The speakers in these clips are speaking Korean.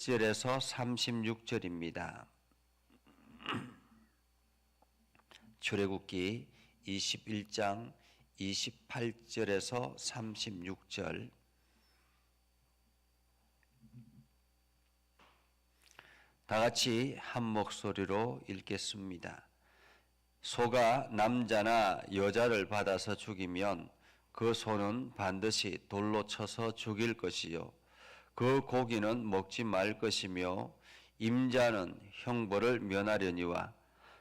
절에서 36절입니다. 출애굽기 21장 28절에서 36절. 다 같이 한 목소리로 읽겠습니다. 소가 남자나 여자를 받아서 죽이면 그 소는 반드시 돌로 쳐서 죽일 것이요 그 고기는 먹지 말 것이며 임자는 형벌을 면하려니와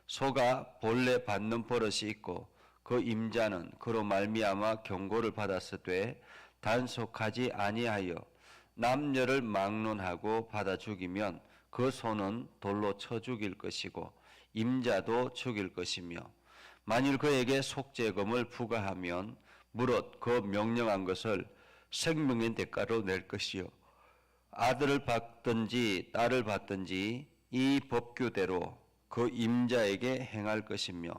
소가 본래 받는 버릇이 있고 그 임자는 그로 말미암아 경고를 받았으되 단속하지 아니하여 남녀를 막론하고 받아 죽이면 그 소는 돌로 쳐 죽일 것이고 임자도 죽일 것이며 만일 그에게 속죄금을 부과하면 무릇 그 명령한 것을 생명의 대가로 낼 것이요 아들을 받든지 딸을 받든지 이 법규대로 그 임자에게 행할 것이며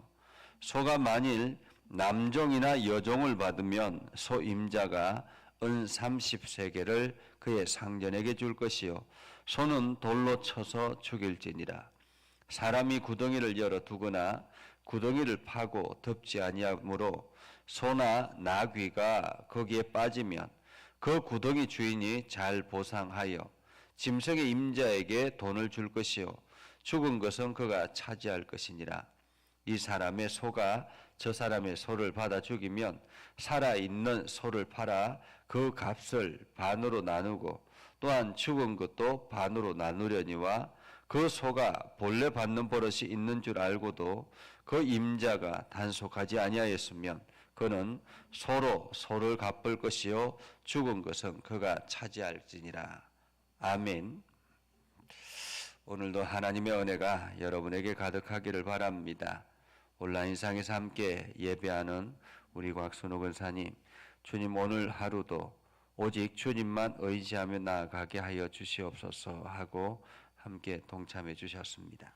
소가 만일 남종이나 여종을 받으면 소 임자가 은 30세겔을 그의 상전에게 줄 것이요 소는 돌로 쳐서 죽일지니라. 사람이 구덩이를 열어 두거나 구덩이를 파고 덮지 아니하므로 소나 나귀가 거기에 빠지면 그 구덩이 주인이 잘 보상하여 짐승의 임자에게 돈을 줄 것이요 죽은 것은 그가 차지할 것이니라. 이 사람의 소가 저 사람의 소를 받아 죽이면 살아있는 소를 팔아 그 값을 반으로 나누고 또한 죽은 것도 반으로 나누려니와 그 소가 본래 받는 버릇이 있는 줄 알고도 그 임자가 단속하지 아니하였으면 그는 소로 소를 갚을 것이요 죽은 것은 그가 차지할지니라. 아멘. 오늘도 하나님의 은혜가 여러분에게 가득하기를 바랍니다. 온라인상에서 함께 예배하는 우리 곽순호 권사님, 주님 오늘 하루도 오직 주님만 의지하며 나아가게 하여 주시옵소서 하고 함께 동참해 주셨습니다.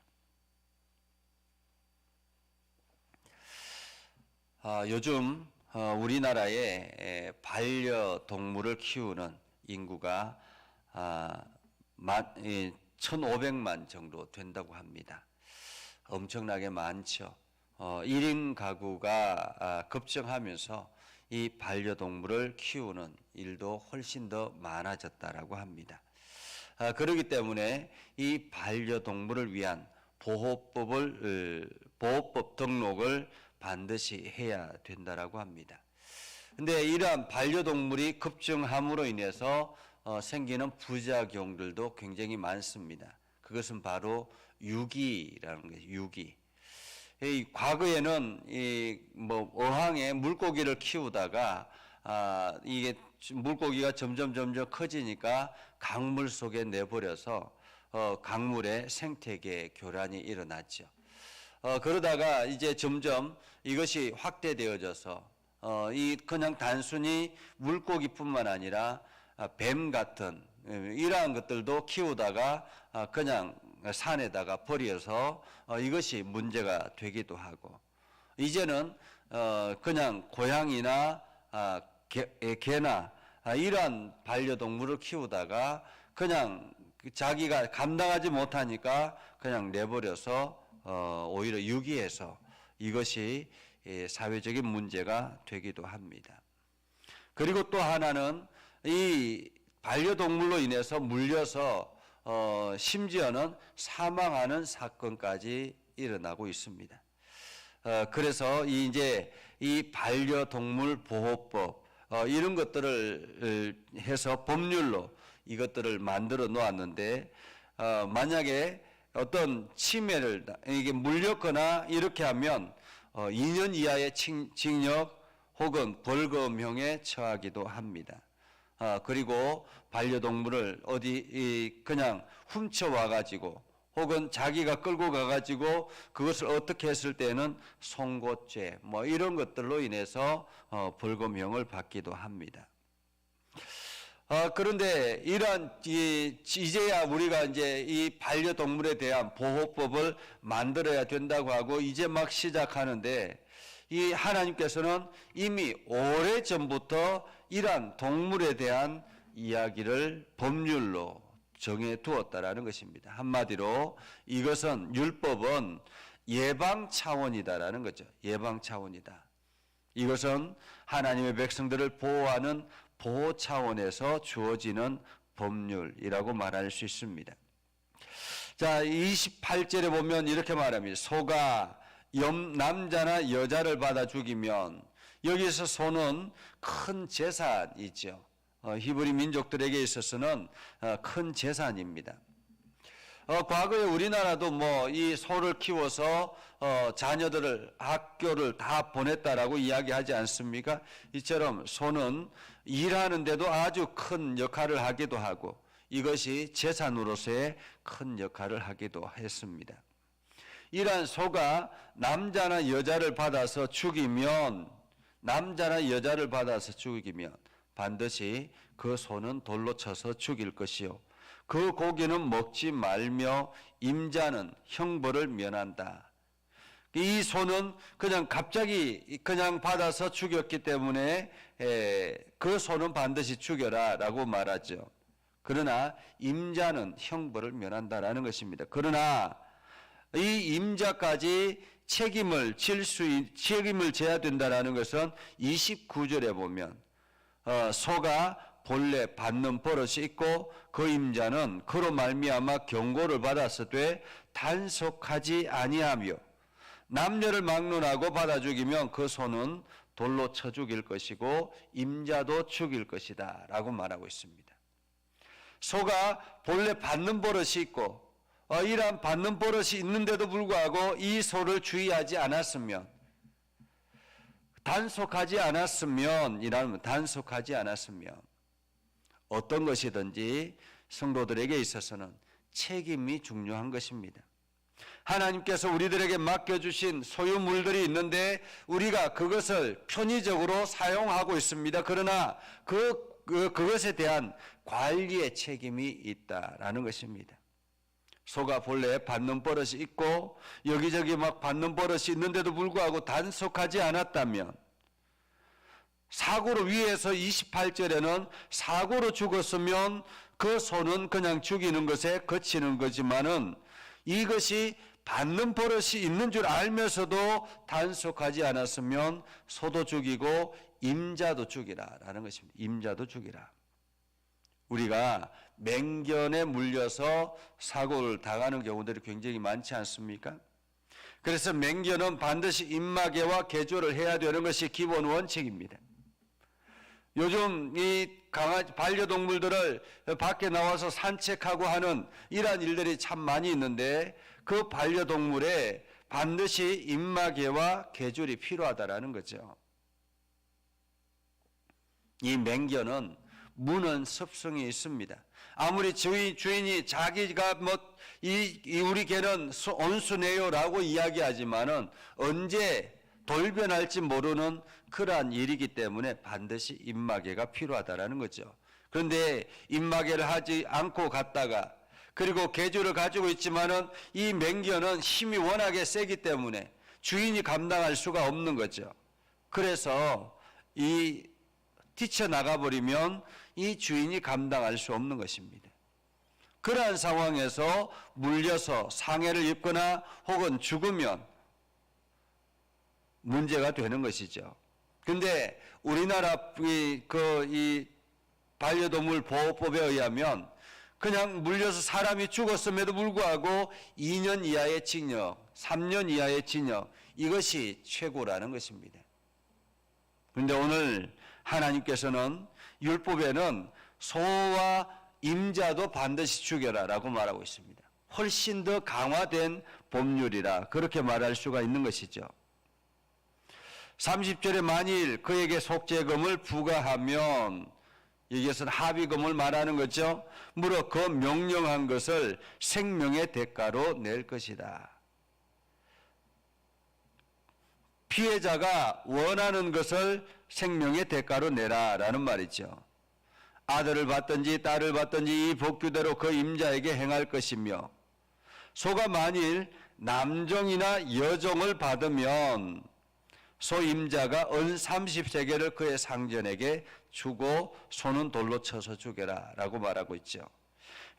요즘 우리나라에 반려동물을 키우는 인구가 1,500만 정도 된다고 합니다. 엄청나게 많죠. 1인 가구가 급증하면서 이 반려동물을 키우는 일도 훨씬 더 많아졌다라고 합니다. 그렇기 때문에 이 반려동물을 위한 보호법 등록을 반드시 해야 된다라고 합니다. 근데 이러한 반려동물이 급증함으로 인해서 생기는 부작용들도 굉장히 많습니다. 그것은 바로 유기라는 거예요. 유기. 과거에는 어항에 물고기를 키우다가 이게 물고기가 점점 커지니까 강물 속에 내버려서 강물의 생태계 교란이 일어났죠. 그러다가 이제 점점 이것이 확대되어져서 그냥 단순히 물고기뿐만 아니라 뱀 같은 이러한 것들도 키우다가 그냥 산에다가 버려서 이것이 문제가 되기도 하고 이제는 그냥 고양이나 개나 이러한 반려동물을 키우다가 그냥 자기가 감당하지 못하니까 그냥 내버려서 오히려 유기해서 이것이 사회적인 문제가 되기도 합니다. 그리고 또 하나는 이 반려동물로 인해서 물려서 심지어는 사망하는 사건까지 일어나고 있습니다. 그래서 이제 이 반려동물 보호법 이런 것들을 해서 법률로 이것들을 만들어 놓았는데 만약에 어떤 침해를 이게 물렸거나 이렇게 하면 2년 이하의 징역 혹은 벌금형에 처하기도 합니다. 그리고 반려동물을 어디 그냥 훔쳐와 가지고 혹은 자기가 끌고 가 가지고 그것을 어떻게 했을 때는 송곳죄 이런 것들로 인해서 벌금형을 받기도 합니다. 그런데 이러한 이제야 우리가 이제 이 반려동물에 대한 보호법을 만들어야 된다고 하고 이제 막 시작하는데 이 하나님께서는 이미 오래전부터 이러한 동물에 대한 이야기를 법률로 정해 두었다라는 것입니다. 한마디로 이것은 율법은 예방 차원이다라는 거죠. 예방 차원이다. 이것은 하나님의 백성들을 보호하는 보호 차원에서 주어지는 법률이라고 말할 수 있습니다. 자, 28절에 보면 이렇게 말합니다. 소가 남자나 여자를 받아 죽이면, 여기서 소는 큰 재산이죠. 히브리 민족들에게 있어서는 큰 재산입니다. 과거에 우리나라도 뭐 이 소를 키워서 자녀들을 학교를 다 보냈다라고 이야기하지 않습니까? 이처럼 소는 일하는데도 아주 큰 역할을 하기도 하고 이것이 재산으로서의 큰 역할을 하기도 했습니다. 이러한 소가 남자나 여자를 받아서 죽이면 반드시 그 소는 돌로 쳐서 죽일 것이요 그 고기는 먹지 말며 임자는 형벌을 면한다. 이 소는 그냥 갑자기 그냥 받아서 죽였기 때문에 그 소는 반드시 죽여라 라고 말하죠. 그러나 임자는 형벌을 면한다라는 것입니다. 그러나 이 임자까지 책임을 져야 된다라는 것은 29절에 보면 소가 본래 받는 버릇이 있고 그 임자는 그로 말미암아 경고를 받았으되 단속하지 아니하며 남녀를 막론하고 받아 죽이면 그 소는 돌로 쳐 죽일 것이고 임자도 죽일 것이다 라고 말하고 있습니다. 소가 본래 받는 버릇이 있고 이러한 받는 버릇이 있는데도 불구하고 이 소를 주의하지 않았으면 단속하지 않았으면 어떤 것이든지 성도들에게 있어서는 책임이 중요한 것입니다. 하나님께서 우리들에게 맡겨주신 소유물들이 있는데 우리가 그것을 편의적으로 사용하고 있습니다. 그러나 그것에 대한 관리의 책임이 있다라는 것입니다. 소가 본래 받는 버릇이 있고 여기저기 막 받는 버릇이 있는데도 불구하고 단속하지 않았다면 사고로 위에서 28절에는 사고로 죽었으면 그 소는 그냥 죽이는 것에 그치는 거지만은 이것이 받는 버릇이 있는 줄 알면서도 단속하지 않았으면 소도 죽이고 임자도 죽이라라는 것입니다. 임자도 죽이라. 우리가 맹견에 물려서 사고를 당하는 경우들이 굉장히 많지 않습니까? 그래서 맹견은 반드시 입마개와 개조를 해야 되는 것이 기본 원칙입니다. 요즘 이 강아지 반려동물들을 밖에 나와서 산책하고 하는 이러한 일들이 참 많이 있는데 그 반려동물에 반드시 입마개와 개줄이 필요하다라는 거죠. 이 맹견은 무는 습성이 있습니다. 아무리 주인이 자기가 우리 개는 온순해요라고 이야기하지만은 언제 돌변할지 모르는 그러한 일이기 때문에 반드시 입마개가 필요하다라는 거죠. 그런데 입마개를 하지 않고 갔다가 그리고 개조를 가지고 있지만은 이 맹견은 힘이 워낙에 세기 때문에 주인이 감당할 수가 없는 거죠. 그래서 뛰쳐나가버리면 이 주인이 감당할 수 없는 것입니다. 그러한 상황에서 물려서 상해를 입거나 혹은 죽으면 문제가 되는 것이죠. 그런데 우리나라 이 반려동물 보호법에 의하면 그냥 물려서 사람이 죽었음에도 불구하고 2년 이하의 징역, 3년 이하의 징역 이것이 최고라는 것입니다. 그런데 오늘 하나님께서는 율법에는 소와 임자도 반드시 죽여라라고 말하고 있습니다. 훨씬 더 강화된 법률이라 그렇게 말할 수가 있는 것이죠. 30절에 만일 그에게 속죄금을 부과하면 이것은 합의금을 말하는 거죠. 무릇 그 명령한 것을 생명의 대가로 낼 것이다. 피해자가 원하는 것을 생명의 대가로 내라라는 말이죠. 아들을 받든지 딸을 받든지 이 법규대로 그 임자에게 행할 것이며 소가 만일 남종이나 여종을 받으면 소 임자가 은 30세겔을 그의 상전에게 주고 소는 돌로 쳐서 죽여라 라고 말하고 있죠.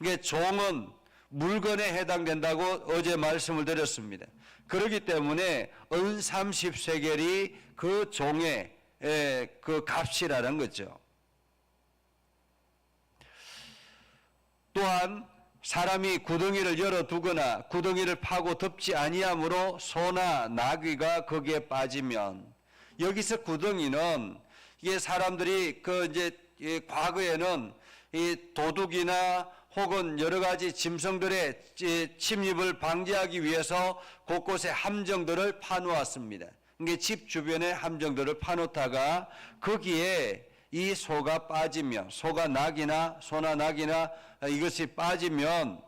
이게 종은 물건에 해당된다고 어제 말씀을 드렸습니다. 그렇기 때문에 은 30세겔이 그 종의 그 값이라는 거죠. 또한 사람이 구덩이를 열어두거나 구덩이를 파고 덮지 아니함으로 소나 나귀가 거기에 빠지면, 여기서 구덩이는 이게 사람들이 이제 과거에는 이 도둑이나 혹은 여러 가지 짐승들의 침입을 방지하기 위해서 곳곳에 함정들을 파놓았습니다. 이게 집 주변에 함정들을 파놓다가 거기에 이 소가 빠지면, 소가 낙이나 소나 낙이나 이것이 빠지면,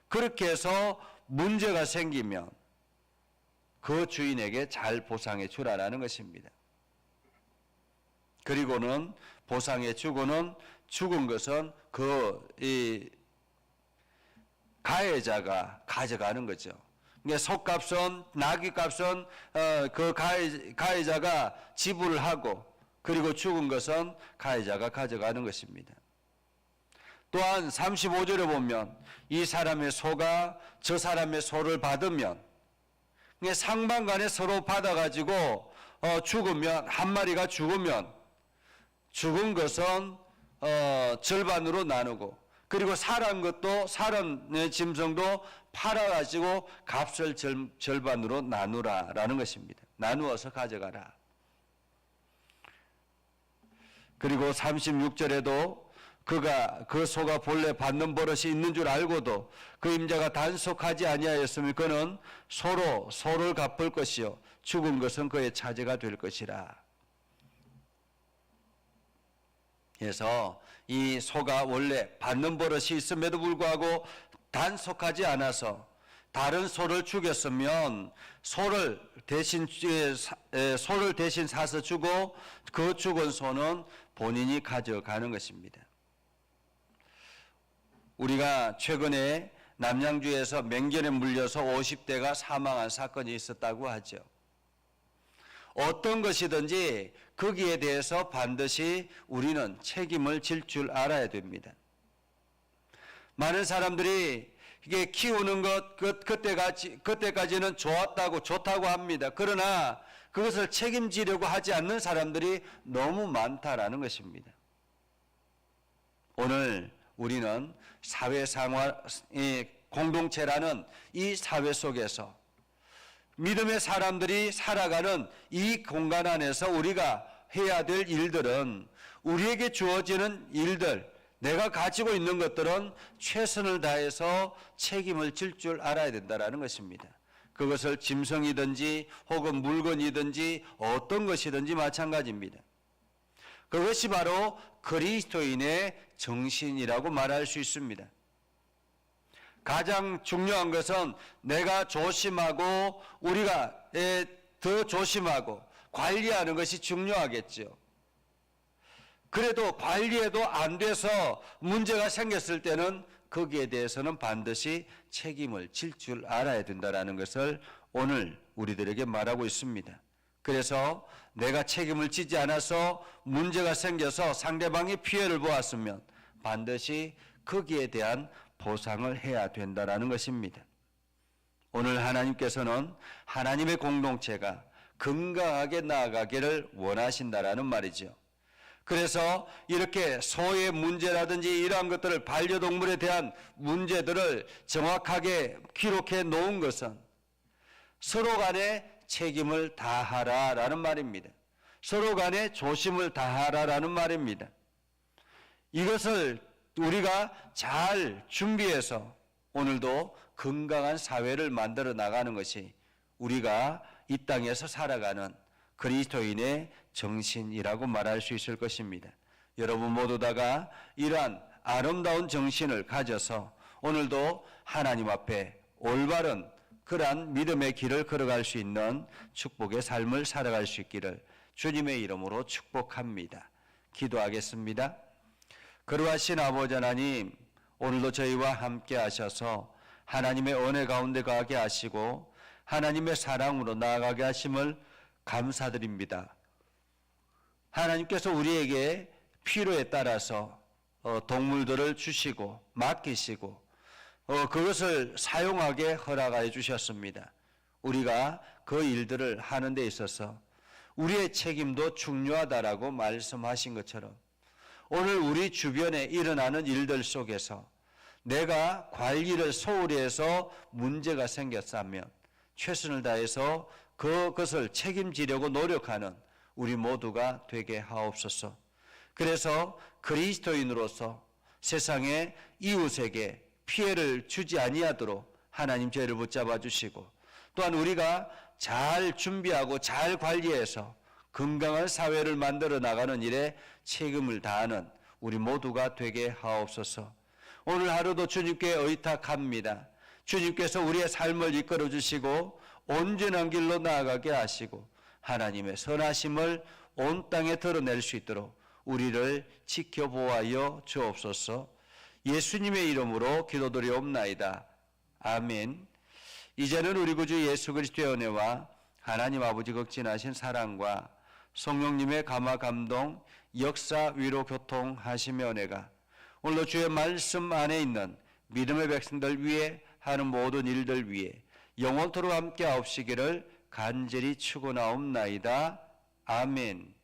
그렇게 해서 문제가 생기면 그 주인에게 잘 보상해 주라라는 것입니다. 그리고는 보상해 주고는 죽은 것은 이 가해자가 가져가는 거죠. 그러니까 소값은, 나귀값은 그 가해자가 지불을 하고, 그리고 죽은 것은 가해자가 가져가는 것입니다. 또한 35절에 보면 이 사람의 소가 저 사람의 소를 받으면, 상반간에 서로 받아가지고 죽으면, 한 마리가 죽으면 죽은 것은 절반으로 나누고, 그리고 살아난 것도, 살아난 짐승도 팔아가지고 값을 절반으로 나누라라는 것입니다. 나누어서 가져가라. 그리고 36절에도 그 소가 본래 받는 버릇이 있는 줄 알고도 그 임자가 단속하지 아니하였으면 그는 소를 갚을 것이요 죽은 것은 그의 차제가 될 것이라. 그래서 이 소가 원래 받는 버릇이 있음에도 불구하고 단속하지 않아서 다른 소를 죽였으면 소를 대신 사서 주고 그 죽은 소는 본인이 가져가는 것입니다. 우리가 최근에 남양주에서 맹견에 물려서 50대가 사망한 사건이 있었다고 하죠. 어떤 것이든지 거기에 대해서 반드시 우리는 책임을 질 줄 알아야 됩니다. 많은 사람들이 이게 키우는 것 그때까지는 좋다고 합니다. 그러나 그것을 책임지려고 하지 않는 사람들이 너무 많다라는 것입니다. 오늘 우리는 사회생활, 공동체라는 이 사회 속에서 믿음의 사람들이 살아가는 이 공간 안에서 우리가 해야 될 일들은, 우리에게 주어지는 일들, 내가 가지고 있는 것들은 최선을 다해서 책임을 질 줄 알아야 된다는 것입니다. 그것을 짐승이든지 혹은 물건이든지 어떤 것이든지 마찬가지입니다. 그것이 바로 그리스도인의 정신이라고 말할 수 있습니다. 가장 중요한 것은 내가 조심하고 우리가 더 조심하고 관리하는 것이 중요하겠죠. 그래도 관리해도 안 돼서 문제가 생겼을 때는 거기에 대해서는 반드시 책임을 질 줄 알아야 된다는 것을 오늘 우리들에게 말하고 있습니다. 그래서 내가 책임을 지지 않아서 문제가 생겨서 상대방이 피해를 보았으면 반드시 거기에 대한 보상을 해야 된다는 것입니다. 오늘 하나님께서는 하나님의 공동체가 건강하게 나아가기를 원하신다라는 말이죠. 그래서 이렇게 소의 문제라든지 이러한 것들을, 반려동물에 대한 문제들을 정확하게 기록해 놓은 것은 서로 간에 책임을 다하라라는 말입니다. 서로 간에 조심을 다하라라는 말입니다. 이것을 우리가 잘 준비해서 오늘도 건강한 사회를 만들어 나가는 것이 우리가 이 땅에서 살아가는 그리스도인의 정신이라고 말할 수 있을 것입니다. 여러분 모두 다가 이러한 아름다운 정신을 가져서 오늘도 하나님 앞에 올바른 그러한 믿음의 길을 걸어갈 수 있는 축복의 삶을 살아갈 수 있기를 주님의 이름으로 축복합니다. 기도하겠습니다. 거룩하신 아버지 하나님, 오늘도 저희와 함께 하셔서 하나님의 은혜 가운데 가게 하시고 하나님의 사랑으로 나아가게 하심을 감사드립니다. 하나님께서 우리에게 필요에 따라서 동물들을 주시고 맡기시고 그것을 사용하게 허락하여 주셨습니다. 우리가 그 일들을 하는 데 있어서 우리의 책임도 중요하다라고 말씀하신 것처럼 오늘 우리 주변에 일어나는 일들 속에서 내가 관리를 소홀히 해서 문제가 생겼다면 최선을 다해서 그것을 책임지려고 노력하는 우리 모두가 되게 하옵소서. 그래서 그리스도인으로서 세상의 이웃에게 피해를 주지 아니하도록 하나님 저희를 붙잡아 주시고 또한 우리가 잘 준비하고 잘 관리해서 건강한 사회를 만들어 나가는 일에 책임을 다하는 우리 모두가 되게 하옵소서. 오늘 하루도 주님께 의탁합니다. 주님께서 우리의 삶을 이끌어 주시고 온전한 길로 나아가게 하시고 하나님의 선하심을 온 땅에 드러낼 수 있도록 우리를 지켜보아여 주옵소서. 예수님의 이름으로 기도드리옵나이다. 아멘. 이제는 우리 구주 예수 그리스도의 은혜와 하나님 아버지 극진하신 사랑과 성령님의 감화 감동 역사 위로 교통하시며 은혜가 오늘도 주의 말씀 안에 있는 믿음의 백성들 위해 하는 모든 일들 위해 영원토록 함께 하옵시기를 간절히 축원하옵나이다. 아멘.